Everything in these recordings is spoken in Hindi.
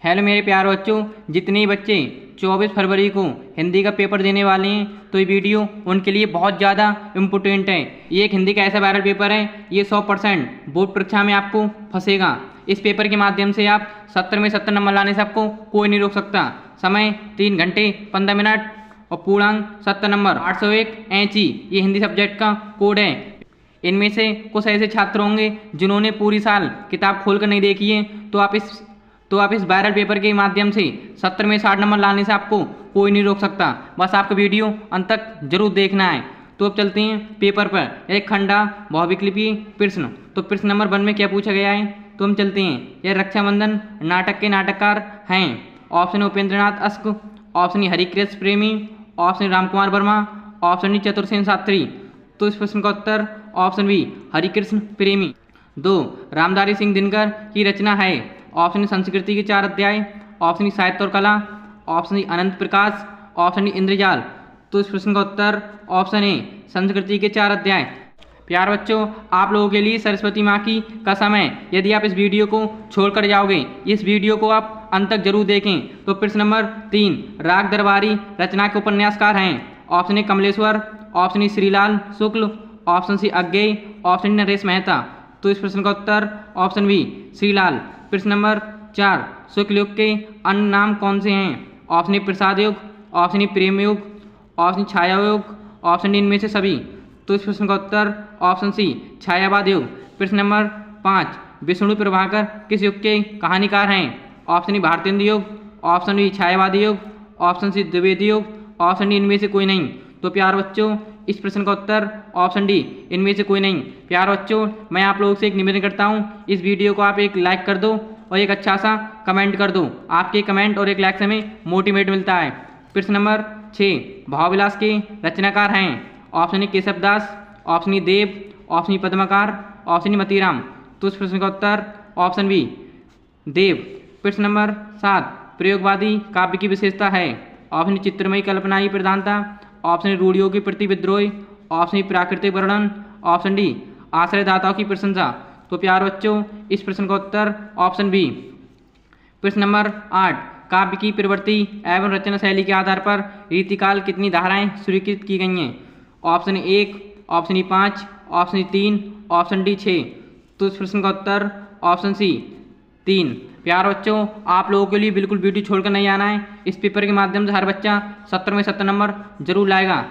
हेलो मेरे प्यारे बच्चों, जितने भी बच्चे 24 फरवरी को हिंदी का पेपर देने वाले हैं तो ये वीडियो उनके लिए बहुत ज़्यादा इम्पोर्टेंट है। ये एक हिंदी का ऐसा वायरल पेपर है, ये 100% बोर्ड परीक्षा में आपको फंसेगा। इस पेपर के माध्यम से आप 70 में 70 नंबर लाने से आपको कोई नहीं रोक सकता। समय 3 घंटे 15 मिनट और पूर्णांक 70 नंबर 801 ऐंची ये हिंदी सब्जेक्ट का कोड है। इनमें से कुछ ऐसे छात्र होंगे जिन्होंने पूरी साल किताब खोलकर नहीं देखी है, तो आप इस वायरल पेपर के माध्यम से 70 में 60 नंबर लाने से आपको कोई नहीं रोक सकता। बस आपका वीडियो अंत तक जरूर देखना है। तो अब चलते हैं पेपर पर। एक खंडा बहुविकल्पीय प्रश्न। तो प्रश्न नंबर 1 में क्या पूछा गया है, तो हम चलते हैं। यह रक्षाबंधन नाटक के नाटककार हैं। ऑप्शन उपेंद्र नाथ अश्क, ऑप्शन हरिकृष्ण प्रेमी, ऑप्शन रामकुमार वर्मा, ऑप्शन चतुर्सेन शास्त्री। तो इस प्रश्न का उत्तर ऑप्शन बी हरिकृष्ण प्रेमी। 2 रामधारी सिंह दिनकर की रचना है। ऑप्शन संस्कृति के 4 अध्याय, ऑप्शन साहित्य और कला, ऑप्शन अनंत प्रकाश, ऑप्शन इंद्रजाल। तो इस प्रश्न का उत्तर ऑप्शन ए संस्कृति के 4 अध्याय। प्यार बच्चों, आप लोगों के लिए सरस्वती माँ की कसम है, यदि आप इस वीडियो को छोड़कर जाओगे, इस वीडियो को आप अंत तक जरूर देखें। तो प्रश्न नंबर 3 राग दरबारी रचना के उपन्यासकार हैं। Option A Kamleshwar, option B Shrilal Shukla, option C Agyeya, option Naresh Mehta. तो इस प्रश्न का उत्तर ऑप्शन बी श्रीलाल। प्रश्न नंबर 4 शुक्ल युग के अन्य नाम कौन से हैं। ऑप्शन ए प्रसाद युग, ऑप्शन ई प्रेम युग, ऑप्शन छाया युग, ऑप्शन इनमें से सभी। तो इस प्रश्न का उत्तर ऑप्शन सी छायावाद युग। प्रश्न नंबर 5 विष्णु प्रभाकर किस युग के कहानीकार हैं। ऑप्शन ई भारतेंदु युग, ऑप्शन बी छायावादी युग, ऑप्शन सी द्विवेदी युग, ऑप्शन डी इनमें से कोई नहीं। तो प्यार बच्चों, इस प्रश्न का उत्तर ऑप्शन डी इनमें से कोई नहीं। प्यार बच्चों, मैं आप लोगों से एक निवेदन करता हूँ, इस वीडियो को आप एक लाइक कर दो और एक अच्छा सा कमेंट कर दो। आपके कमेंट और एक लाइक से हमें मोटिवेट मिलता है। प्रश्न नंबर 6 भावविलास के रचनाकार हैं। Option A Keshavdas, option E Dev, option E Padmakar, option E Matiram. तो इस प्रश्न का उत्तर ऑप्शन बी देव। प्रश्न नंबर 7 प्रयोगवादी काव्य की विशेषता है। ऑप्शन चित्रमयी कल्पना की प्रधानता, ऑप्शन रूढ़ियों के प्रति विद्रोह, ऑप्शन प्राकृतिक वर्णन, ऑप्शन डी आश्रयदाताओं की प्रशंसा। तो प्यार बच्चों, इस प्रश्न का उत्तर ऑप्शन बी। प्रश्न नंबर 8 काव्य की प्रवृत्ति एवं रचना शैली के आधार पर रीतिकाल कितनी धाराएं स्वीकृत की गई हैं। Option 1, option 5, option 3, option D 6। तो इस प्रश्न का उत्तर ऑप्शन सी 3। प्यार बच्चों, आप लोगों के लिए बिल्कुल वीडियो छोड़कर नहीं आना है। इस पेपर के माध्यम से हर बच्चा 70 में 70 नंबर जरूर लाएगा।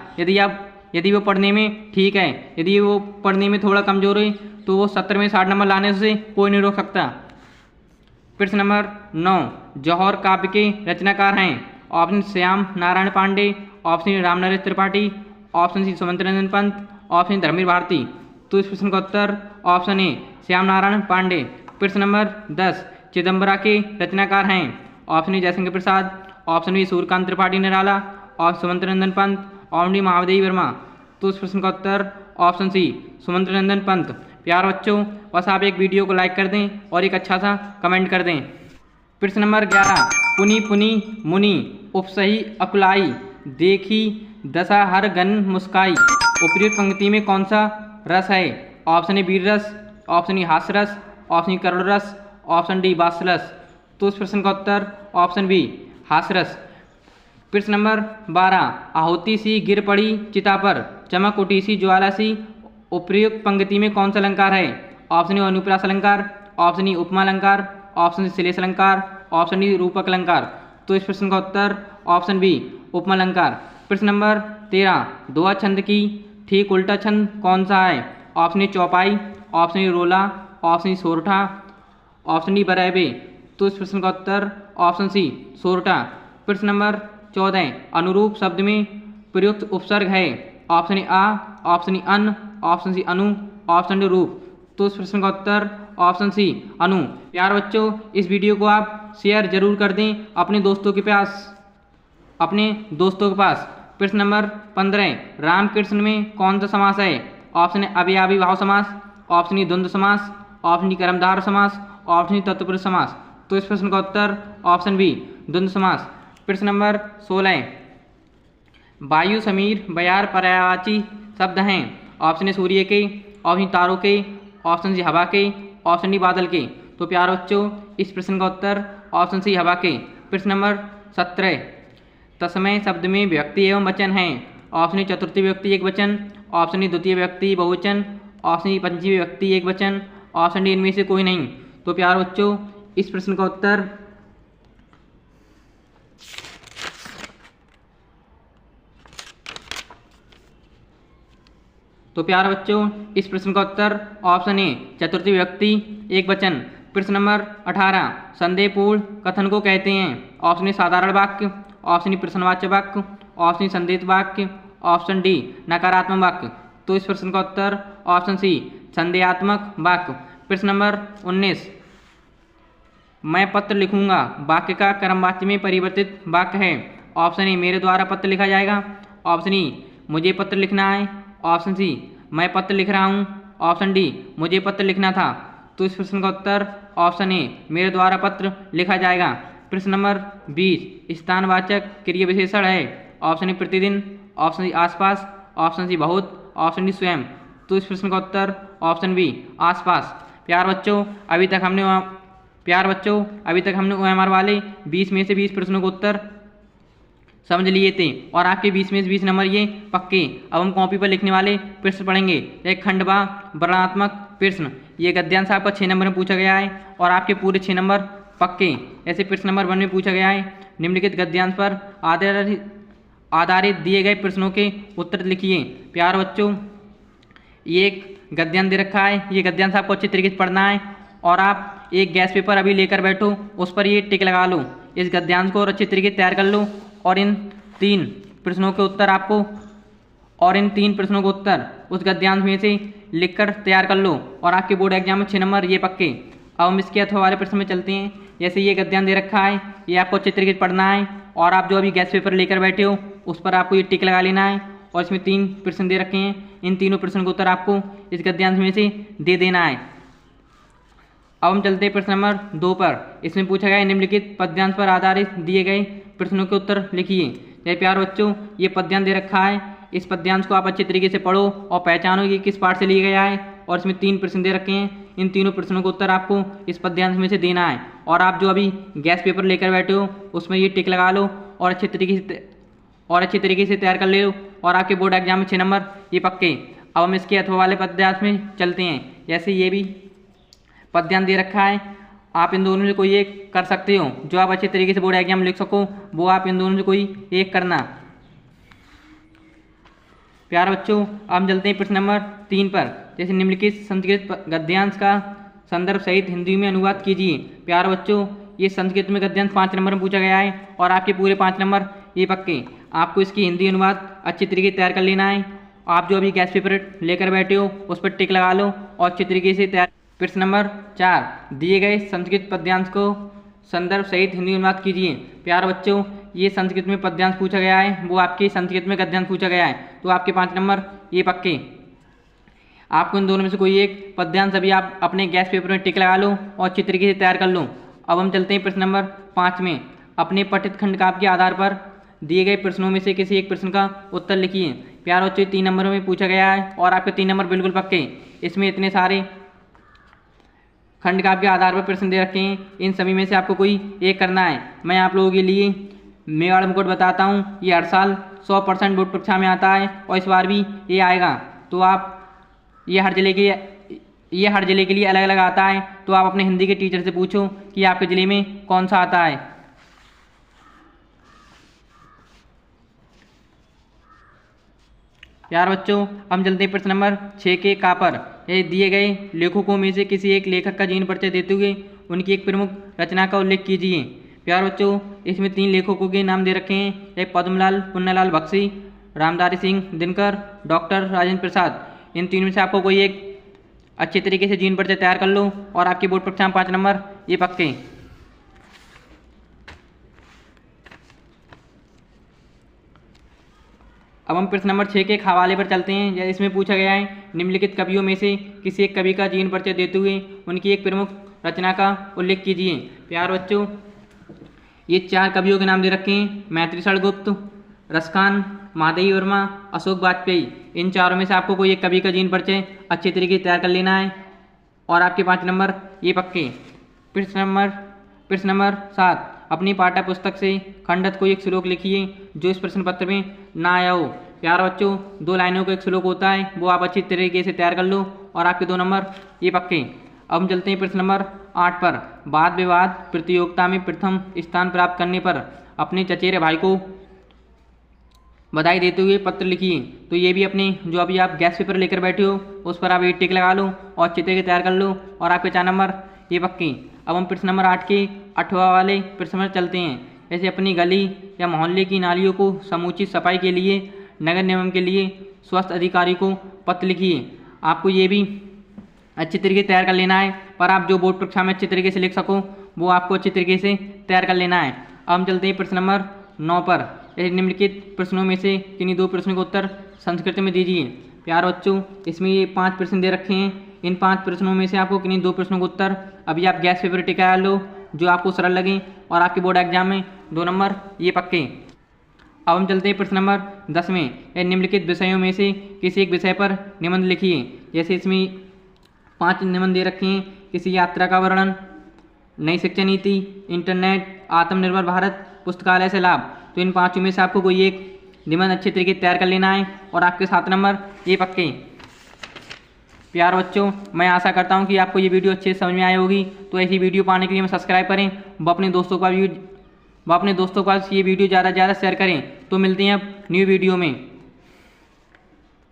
यदि वो पढ़ने में ठीक है, यदि वो पढ़ने में थोड़ा कमजोर है, तो वो 70 में 60 नंबर लाने से कोई नहीं रोक सकता। प्रश्न नंबर 9 जौहर काव्य के रचनाकार हैं। Option Shyam Narayan Pandey, option Ramnaresh Tripathi, option C Sumant Ranjan Pant, option Dharmvir Bharati. तो इस प्रश्न का उत्तर ऑप्शन ए श्याम नारायण पांडे। प्रश्न नंबर 10 चिदम्बरा के रचनाकार हैं। Option A Jaishankar Prasad, option B Suryakant Tripathi Nirala, और सुमंत रंजन पंत, ऑप्शन डी महादेवी वर्मा। तो इस प्रश्न का उत्तर ऑप्शन सी सुमंत रंजन पंत। प्यार बच्चों, बस आप एक वीडियो को लाइक कर दें और एक अच्छा सा कमेंट कर दें। प्रश्न नंबर 11 पुनि पुनि मुनि उपसही अकुलाई देखी दशा हर गन मुस्काई उपयुक्त पंक्ति में कौन सा रस है। ऑप्शन ए वीर रस, ऑप्शन ई हास्य रस, ऑप्शन ई करुण रस, ऑप्शन डी वात्सरस। तो इस प्रश्न का उत्तर ऑप्शन बी हास्यरस। प्रश्न नंबर 12 आहुति सी गिर पड़ी चिता पर चमक उठी सी ज्वाला सी उपर्युक्त पंक्ति में कौन सा अलंकार है। ऑप्शन ए अनुप्रास अलंकार, ऑप्शन ई उपमा अलंकार, ऑप्शन सी श्लेष अलंकार, ऑप्शन डी रूपक अलंकार। तो इस प्रश्न का उत्तर ऑप्शन बी उपमा अलंकार। प्रश्न नंबर 13 दोहा छंद की ठीक उल्टा छंद कौन सा है। ऑप्शन ए चौपाई, ऑप्शन ई रोला, ऑप्शन ई सोरठा, ऑप्शन डी बराबे। तो इस प्रश्न का उत्तर ऑप्शन सी सोरठा। प्रश्न नंबर 14 अनुरूप शब्द में प्रयुक्त उपसर्ग है। ऑप्शन ए आ, ऑप्शन ई अन, ऑप्शन सी अनु, ऑप्शन डी रूप। तो इस प्रश्न का उत्तर ऑप्शन सी अनु। प्यार बच्चों, इस वीडियो को आप शेयर जरूर कर दें अपने दोस्तों के पास। प्रश्न नंबर 15 रामकृष्ण में कौन सा समास है। ऑप्शन ए अव्ययभावी भाव समास, ऑप्शन ई द्वंद्व समास, ऑप्शन डी कर्मधारय समास, ऑप्शन ई तत्पुरुष समास। तो इस प्रश्न का उत्तर ऑप्शन बी द्वंद्व समास। प्रश्न नंबर 16 वायु समीर बयार पर्यायवाची शब्द हैं। ऑप्शन ए सूर्य के, ऑप्शन तारों के, ऑप्शन सी हवा के, ऑप्शन डी बादल के। तो प्यारे बच्चों, इस प्रश्न का उत्तर ऑप्शन सी हवा के। प्रश्न नंबर 17, तस्मय शब्द में व्यक्ति एवं वचन हैं। ऑप्शन ए चतुर्थी व्यक्ति एक वचन, ऑप्शन ए द्वितीय व्यक्ति बहुवचन, ऑप्शन ए पंचमी व्यक्ति एक वचन, ऑप्शन डी इनमें से कोई नहीं। तो प्यारे बच्चों इस प्रश्न का उत्तर ऑप्शन ए चतुर्थी व्यक्ति एक वचन। प्रश्न नंबर 18, संदेहपूर्ण कथन को कहते हैं। ऑप्शन ए साधारण वाक्य, ऑप्शन ए प्रश्नवाचक वाक्य, ऑप्शन ए संदेहित वाक्य, ऑप्शन डी नकारात्मक वाक्य। तो इस प्रश्न का उत्तर ऑप्शन सी संदेहात्मक वाक्य। प्रश्न नंबर 19, मैं पत्र लिखूंगा वाक्य का क्रमवाच्य में परिवर्तित वाक्य है। ऑप्शन ए मेरे द्वारा पत्र लिखा जाएगा, ऑप्शन ई मुझे पत्र लिखना है, ऑप्शन सी मैं पत्र लिख रहा हूँ, ऑप्शन डी मुझे पत्र लिखना था। तो इस प्रश्न का उत्तर ऑप्शन ए मेरे द्वारा पत्र लिखा जाएगा। प्रश्न नंबर 20, स्थानवाचक क्रिया विशेषण है। ऑप्शन ए प्रतिदिन, ऑप्शन सी आसपास, ऑप्शन सी बहुत, ऑप्शन डी स्वयं। तो इस प्रश्न का उत्तर ऑप्शन बी आसपास। प्यार बच्चों अभी तक हमने OMR वाले 20 में से 20 प्रश्नों को उत्तर समझ लिए थे और आपके 20 में से 20 नंबर ये पक्के। अब हम कॉपी पर लिखने वाले प्रश्न पढ़ेंगे। एक खंडवा वर्णनात्मक प्रश्न, ये गद्यांश आपका 6 नंबर में पूछा गया है और आपके पूरे 6 नंबर पक्के। ऐसे प्रश्न नंबर 1 में पूछा गया है, निम्नलिखित गद्यांश पर आधारित दिए गए प्रश्नों के उत्तर लिखिए। प्यार बच्चों ये एक गद्यांश दे रखा है, ये गद्यांश आपको अच्छी तरीके से पढ़ना है और आप एक गैस पेपर अभी लेकर बैठो, उस पर ये टिक लगा लो, इस गद्यांश को और अच्छी तरीके से तैयार कर लो और इन 3 प्रश्नों के उत्तर उस गद्यांश में से लिखकर तैयार कर लो और आपके बोर्ड एग्जाम में 6 नंबर ये पक्के। अब हम इसके अथवा वाले प्रश्न में चलते हैं। जैसे ये गद्यांश दे रखा है, ये आपको अच्छे तरीके से पढ़ना है और आप जो अभी गैस पेपर लेकर बैठे हो उस पर आपको ये टिक लगा लेना है और इसमें 3 प्रश्न दे रखे हैं, इन तीनों प्रश्नों का उत्तर आपको इस गद्यांश में से दे देना है। अब हम चलते हैं प्रश्न नंबर 2 पर। इसमें पूछा गया है निम्नलिखित पद्यांश पर आधारित दिए गए प्रश्नों के उत्तर लिखिए। जय प्यार बच्चों ये पद्यांश दे रखा है, इस पद्यांश को आप अच्छे तरीके से पढ़ो और पहचानो कि किस पाठ से लिया गया है और इसमें 3 प्रश्न दे रखे हैं, इन तीनों प्रश्नों का उत्तर आपको इस पद्यांश में से देना है और आप जो अभी गैस पेपर लेकर बैठे हो उसमें ये टिक लगा लो और अच्छे तरीके से तैयार कर ले लो और आपके बोर्ड एग्जाम में 6 नंबर ये पक्के। अब हम इसके अथवा वाले पद्यांश में चलते हैं। जैसे ये भी पद्यांश दे रखा है, आप इन दोनों में से कोई एक कर सकते हो, जो आप अच्छे तरीके से बोर्ड एग्जाम में लिख सको वो आप इन दोनों में से कोई एक करना। प्यार बच्चों अब हम चलते हैं प्रश्न नंबर 3 पर। जैसे निम्नलिखित संस्कृत गद्यांश का संदर्भ सहित हिंदी में अनुवाद कीजिए। प्यार बच्चों ये संस्कृत में गद्यांश 5 नंबर में पूछा गया है और आपके पूरे 5 नंबर ये पक्के। आपको इसकी हिंदी अनुवाद अच्छी तरीके से तैयार कर लेना है। आप जो अभी गैस पेपर लेकर बैठे हो उस पर टिक लगा लो और अच्छी तरीके से तैयार। प्रश्न नंबर 4, दिए गए संस्कृत पद्यांश को संदर्भ सहित हिंदी अनुवाद कीजिए। प्यार बच्चों ये संस्कृत में पद्यांश पूछा गया है, वो आपके संस्कृत में गद्यांश पूछा गया है, तो आपके 5 नंबर ये पक्के। आपको इन दोनों में से कोई एक पद्यांश अभी आप अपने गैस पेपर में टिक लगा लो और अच्छी तरीके से तैयार कर लो। अब हम चलते हैं प्रश्न नंबर 5 में। अपने पठित खंड काव्य के आधार पर दिए गए प्रश्नों में से किसी एक प्रश्न का उत्तर लिखिए। प्यार बच्चों 3 नंबरों में पूछा गया है और आपके 3 नंबर बिल्कुल पक्के। इसमें इतने सारे खंड काव्य के आधार पर प्रश्न दे रखे हैं, इन सभी में से आपको कोई एक करना है। मैं आप लोगों के लिए मेवाड़ मुकुट बताता हूँ, ये हर साल 100% बोर्ड परीक्षा में आता है और इस बार भी ये आएगा। तो आप ये हर जिले के लिए अलग अलग आता है, तो आप अपने हिंदी के टीचर से पूछो कि आपके ज़िले में कौन सा आता है। प्यार बच्चों हम चलते हैं प्रश्न नंबर 6 के का पर। ये दिए गए लेखकों में से किसी एक लेखक का जीवन परिचय देते हुए उनकी एक प्रमुख रचना का उल्लेख कीजिए। प्यार बच्चों इसमें 3 लेखकों के नाम दे रखे हैं, एक पद्मलाल पुन्नालाल बख्शी, रामधारी सिंह दिनकर, डॉक्टर राजेंद्र प्रसाद। इन 3 में से आपको कोई एक अच्छे तरीके से जीवन परिचय तैयार कर लो और आपकी बोर्ड परीक्षा में 5 नंबर ये पक्के। अब हम प्रश्न नंबर 6 के हवाले पर चलते हैं। इसमें पूछा गया है निम्नलिखित कवियों में से किसी एक कवि का जीवन परिचय देते हुए उनकी एक प्रमुख रचना का उल्लेख कीजिए। प्यार बच्चों ये 4 कवियों के नाम दे रखे हैं, मैत्रीशरण गुप्त, रसखान, महादेवी वर्मा, अशोक वाजपेयी। इन 4 में से आपको कोई एक कवि का जीवन परिचय अच्छे तरीके से तैयार कर लेना है और आपके 5 नंबर ये पक्के। प्रश्न नंबर प्रश्न नंबर 7, अपनी पाठ्य पुस्तक से खंडित कोई एक श्लोक लिखिए जो इस प्रश्न पत्र में ना आया हो। प्यारे बच्चों, 2 लाइनों का एक श्लोक होता है, वो आप अच्छी तरीके से तैयार कर लो और आपके 2 नंबर ये पक्के। अब हम चलते हैं प्रश्न नंबर 8 पर। वाद विवाद प्रतियोगिता में प्रथम स्थान प्राप्त करने पर अपने चचेरे भाई को बधाई देते हुए पत्र लिखिए। तो ये भी अपने जो अभी आप गैस पेपर लेकर बैठे हो उस पर आप 1 टिक लगा लो और अच्छी तरीके तैयार कर लो और आपके 4 नंबर ये पक्के। अब हम प्रश्न नंबर 8 के 8वां वाले प्रश्न में चलते हैं। ऐसे अपनी गली या मोहल्ले की नालियों को समुचित सफाई के लिए नगर निगम के लिए स्वास्थ्य अधिकारी को पत्र लिखिए। आपको ये भी अच्छी तरीके से तैयार कर लेना है, पर आप जो बोर्ड परीक्षा में अच्छी तरीके से लिख सको वो आपको अच्छी तरीके से तैयार कर लेना है। अब हम चलते हैं प्रश्न नंबर 9 पर। निम्नलिखित प्रश्नों में से किन्हीं 2 प्रश्नों का उत्तर संस्कृत में दीजिए। प्यारे बच्चों, इसमें ये 5 प्रश्न दे रखे हैं। इन 5 प्रश्नों में से आपको किन्हीं 2 प्रश्नों का उत्तर अभी आप गैस पेपर टिका लो जो आपको सरल लगे और आपके बोर्ड एग्जाम में 2 नंबर ये पक्के। अब हम चलते हैं प्रश्न नंबर 10 में। निम्नलिखित विषयों में से किसी एक विषय पर निबंध लिखिए। जैसे इसमें 5 निबंध दे रखे हैं। किसी यात्रा का वर्णन, नई शिक्षा नीति, इंटरनेट, आत्मनिर्भर भारत, पुस्तकालय से लाभ। तो इन 5 में से आपको कोई एक निबंध अच्छे तरीके से तैयार कर लेना है और आपके 7 नंबर ये पक्के। प्यारे बच्चों, मैं आशा करता हूं कि आपको ये वीडियो अच्छे से समझ में आई होगी। तो ऐसी वीडियो पाने के लिए सब्सक्राइब करें, वो अपने दोस्तों के पास ये वीडियो ज़्यादा से ज़्यादा शेयर करें। तो मिलते हैं अब न्यू वीडियो में।